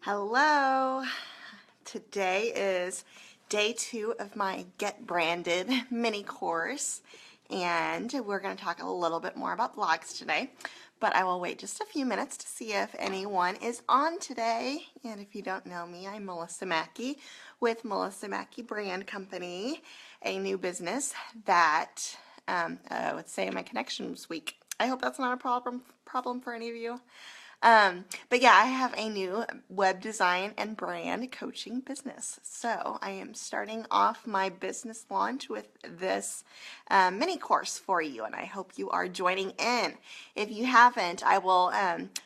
Hello. Today is day 2 of my Get Branded mini course, and we're going to talk a little bit more about blogs today, but I will wait just a few minutes to see if anyone is on today. And if you don't know me, I'm Melissa Mackey with Melissa Mackey Brand Company, a new business that, let's say my connection was weak. I hope that's not a problem for any of you. But yeah, I have a new web design and brand coaching business. So I am starting off my business launch with this mini course for you, and I hope you are joining in. If you haven't, I will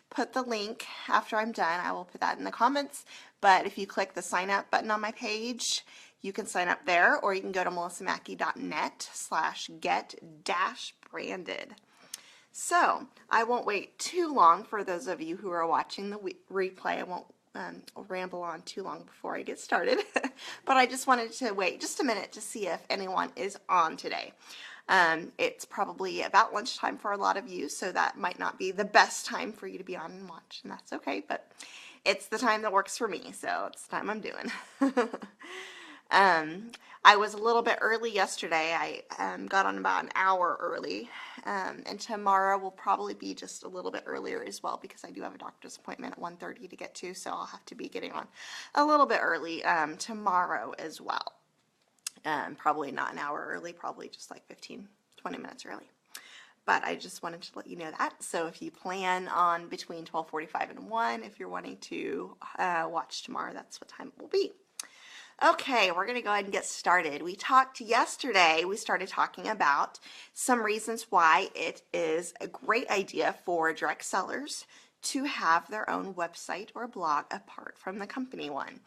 put the link after I'm done. I will put that in the comments. But if you click the sign up button on my page, you can sign up there, or you can go to melissamackey.net/get-branded. So I won't wait too long for those of you who are watching the replay. I won't ramble on too long before I get started, but I just wanted to wait just a minute to see if anyone is on today. It's probably about lunchtime for a lot of you, so that might not be the best time for you to be on and watch, and that's okay, but it's the time that works for me, so it's the time I'm doing. I was a little bit early yesterday. I got on about an hour early, and tomorrow will probably be just a little bit earlier as well, because I do have a doctor's appointment at 1:30 to get to, so I'll have to be getting on a little bit early tomorrow as well. Probably not an hour early, probably just like 15-20 minutes early. But I just wanted to let you know that. So if you plan on between 12:45 and 1, if you're wanting to watch tomorrow, that's what time it will be. Okay, we're going to go ahead and get started. We talked yesterday, we started talking about some reasons why it is a great idea for direct sellers to have their own website or blog apart from the company one.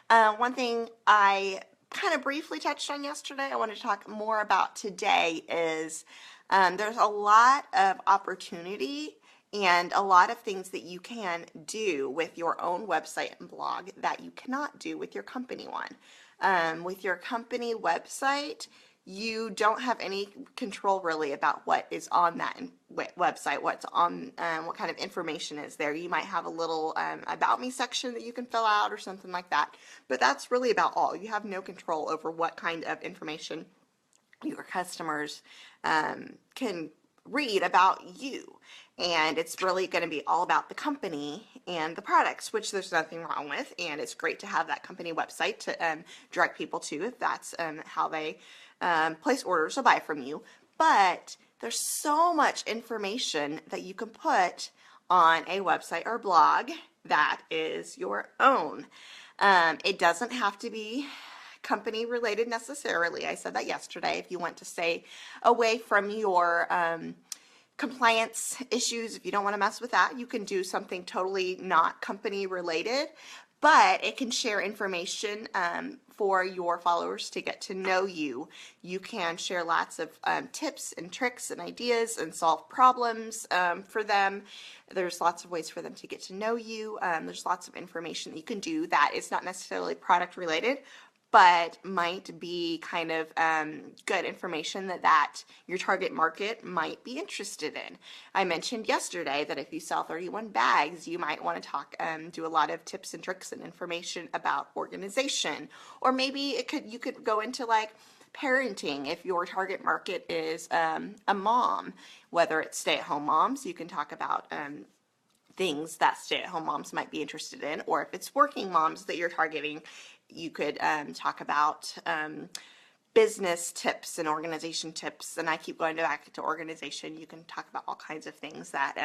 One thing I kind of briefly touched on yesterday, I want to talk more about today is there's a lot of opportunity and a lot of things that you can do with your own website and blog that you cannot do with your company one. With your company website, you don't have any control really about what is on that website, what's on, what kind of information is there. You might have a little about me section that you can fill out or something like that, but that's really about all. You have no control over what kind of information your customers can read about you. And it's really going to be all about the company and the products, which there's nothing wrong with, and it's great to have that company website to direct people to if that's how they place orders or buy from you. But there's so much information that you can put on a website or blog that is your own. It doesn't have to be company related necessarily. I said that yesterday. If you want to stay away from your compliance issues, if you don't want to mess with that, you can do something totally not company related, but it can share information for your followers to get to know you. You can share lots of tips and tricks and ideas and solve problems for them. There's lots of ways for them to get to know you. There's lots of information that you can do that is not necessarily product related, but might be kind of good information that your target market might be interested in. I mentioned yesterday that if you sell 31 bags, you might want to talk, do a lot of tips and tricks and information about organization, or maybe you could go into like parenting. If your target market is a mom, whether it's stay-at-home moms, you can talk about things that stay-at-home moms might be interested in, or if it's working moms that you're targeting, you could talk about business tips and organization tips, and I keep going back to organization. You can talk about all kinds of things that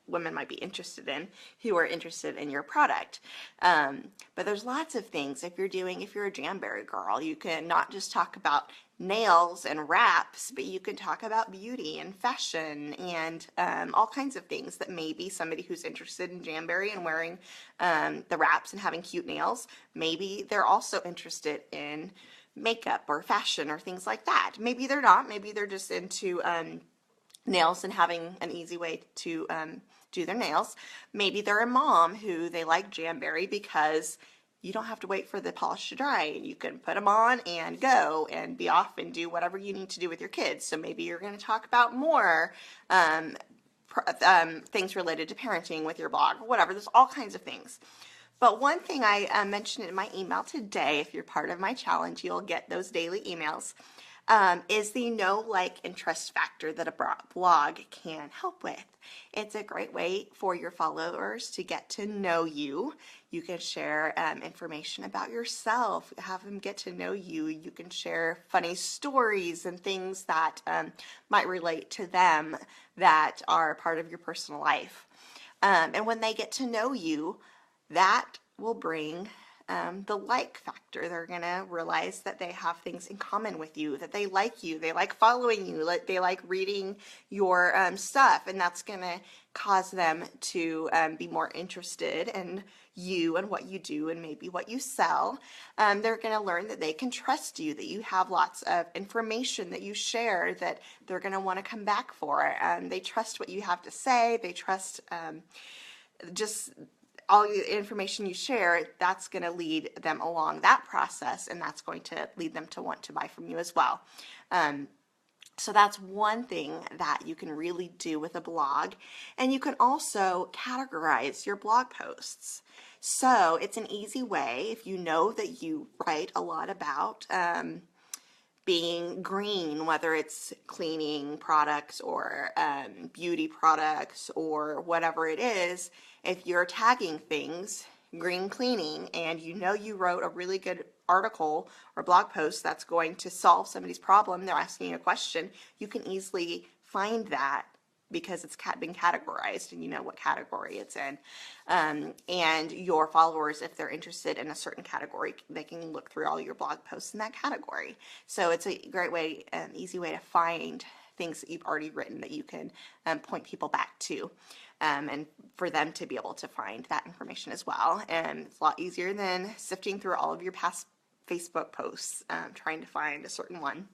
women might be interested in who are interested in your product. But there's lots of things. If you're a Jamberry girl, you can not just talk about nails and wraps, but you can talk about beauty and fashion and all kinds of things that maybe somebody who's interested in Jamberry and wearing the wraps and having cute nails, maybe they're also interested in makeup or fashion or things like that. Maybe they're not. Maybe they're just into nails and having an easy way to do their nails. Maybe they're a mom who they like Jamberry because you don't have to wait for the polish to dry. You can put them on and go and be off and do whatever you need to do with your kids. So maybe you're going to talk about more things related to parenting with your blog, or whatever. There's all kinds of things. But one thing I mentioned in my email today, if you're part of my challenge, you'll get those daily emails, is the know, like, and trust factor that a blog can help with. It's a great way for your followers to get to know you. You can share information about yourself, have them get to know you. You can share funny stories and things that might relate to them that are part of your personal life. And when they get to know you, that will bring the like factor. They're going to realize that they have things in common with you, that they like following you, they like reading your stuff, and that's going to cause them to be more interested in you and what you do and maybe what you sell. They're going to learn that they can trust you, that you have lots of information that you share that they're going to want to come back for. They trust what you have to say. They trust just all the information you share. That's going to lead them along that process, and that's going to lead them to want to buy from you as well. So that's one thing that you can really do with a blog. And you can also categorize your blog posts. So it's an easy way, if you know that you write a lot about being green, whether it's cleaning products or beauty products or whatever it is, if you're tagging things green cleaning and you know you wrote a really good article or blog post that's going to solve somebody's problem, they're asking you a question, you can easily find that because it's been categorized and you know what category it's in. And your followers, if they're interested in a certain category, they can look through all your blog posts in that category. So it's a great way, easy way to find things that you've already written that you can point people back to. And for them to be able to find that information as well. And it's a lot easier than sifting through all of your past Facebook posts, trying to find a certain one.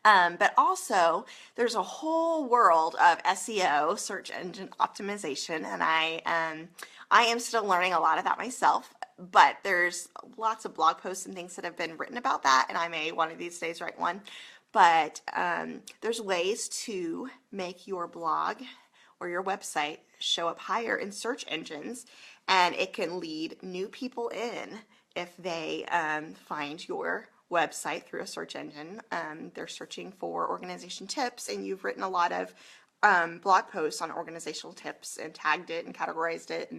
But also, there's a whole world of SEO, search engine optimization, and I am still learning a lot of that myself. But there's lots of blog posts and things that have been written about that, and I may one of these days write one. But there's ways to make your blog or your website show up higher in search engines, and it can lead new people in if they find your website through a search engine. They're searching for organization tips, and you've written a lot of blog posts on organizational tips and tagged it and categorized it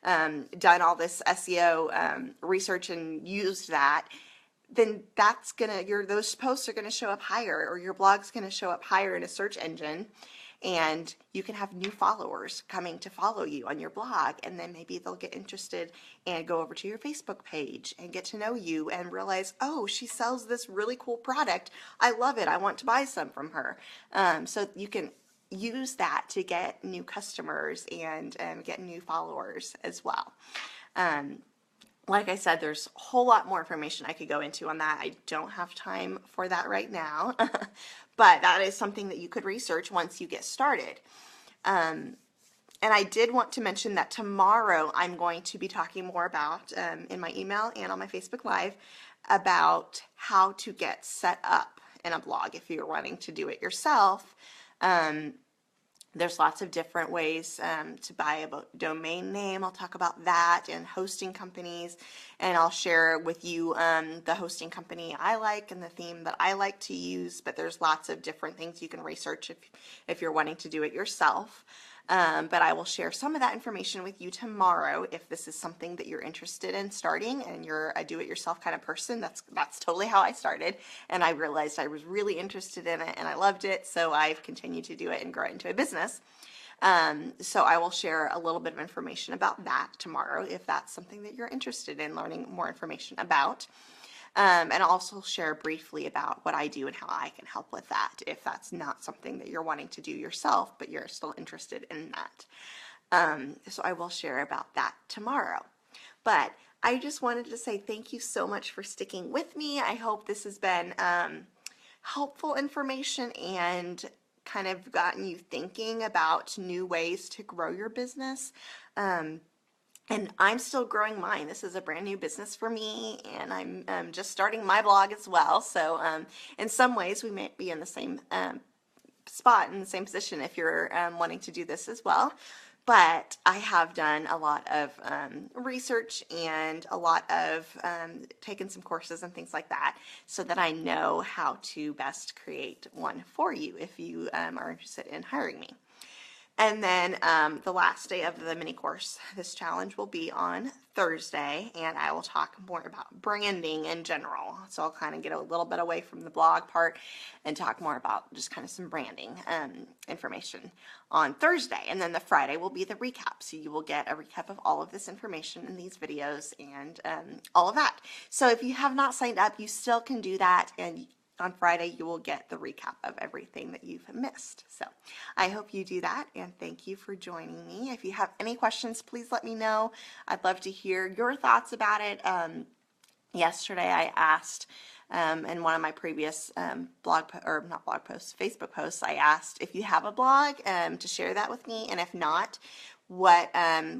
and done all this SEO research and used that, then that's those posts are gonna show up higher, or your blog's gonna show up higher in a search engine. And you can have new followers coming to follow you on your blog, and then maybe they'll get interested and go over to your Facebook page and get to know you and realize, oh, she sells this really cool product. I love it. I want to buy some from her. So you can use that to get new customers and get new followers as well. Like I said, there's a whole lot more information I could go into on that. I don't have time for that right now, but that is something that you could research once you get started. And I did want to mention that tomorrow I'm going to be talking more about, in my email and on my Facebook Live, about how to get set up in a blog if you're wanting to do it yourself. There's lots of different ways to buy a domain name. I'll talk about that, and hosting companies, and I'll share with you the hosting company I like and the theme that I like to use. But there's lots of different things you can research if you're wanting to do it yourself. But I will share some of that information with you tomorrow if this is something that you're interested in starting and you're a do-it-yourself kind of person. That's totally how I started, and I realized I was really interested in it and I loved it, so I've continued to do it and grow it into a business. So I will share a little bit of information about that tomorrow if that's something that you're interested in learning more information about. And I'll also share briefly about what I do and how I can help with that if that's not something that you're wanting to do yourself, but you're still interested in that. So I will share about that tomorrow. But I just wanted to say thank you so much for sticking with me. I hope this has been helpful information and kind of gotten you thinking about new ways to grow your business. And I'm still growing mine. This is a brand new business for me, and I'm just starting my blog as well. So in some ways, we may be in the same spot, in the same position if you're wanting to do this as well. but I have done a lot of research and a lot of taken some courses and things like that so that I know how to best create one for you if you are interested in hiring me. And then the last day of the mini course, this challenge will be on Thursday, and I will talk more about branding in general. So I'll kind of get a little bit away from the blog part and talk more about just kind of some branding information on Thursday. And then the Friday will be the recap. So you will get a recap of all of this information in these videos and all of that. So if you have not signed up, you still can do that, and on Friday, you will get the recap of everything that you've missed. So I hope you do that, and thank you for joining me. If you have any questions, please let me know. I'd love to hear your thoughts about it. Yesterday, I asked in one of my previous Facebook posts, I asked if you have a blog to share that with me, and if not, what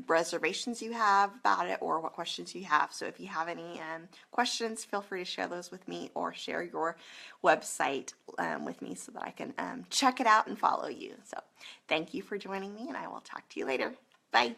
reservations you have about it or what questions you have. So if you have any questions, feel free to share those with me or share your website with me so that I can check it out and follow you. So thank you for joining me, and I will talk to you later. Bye.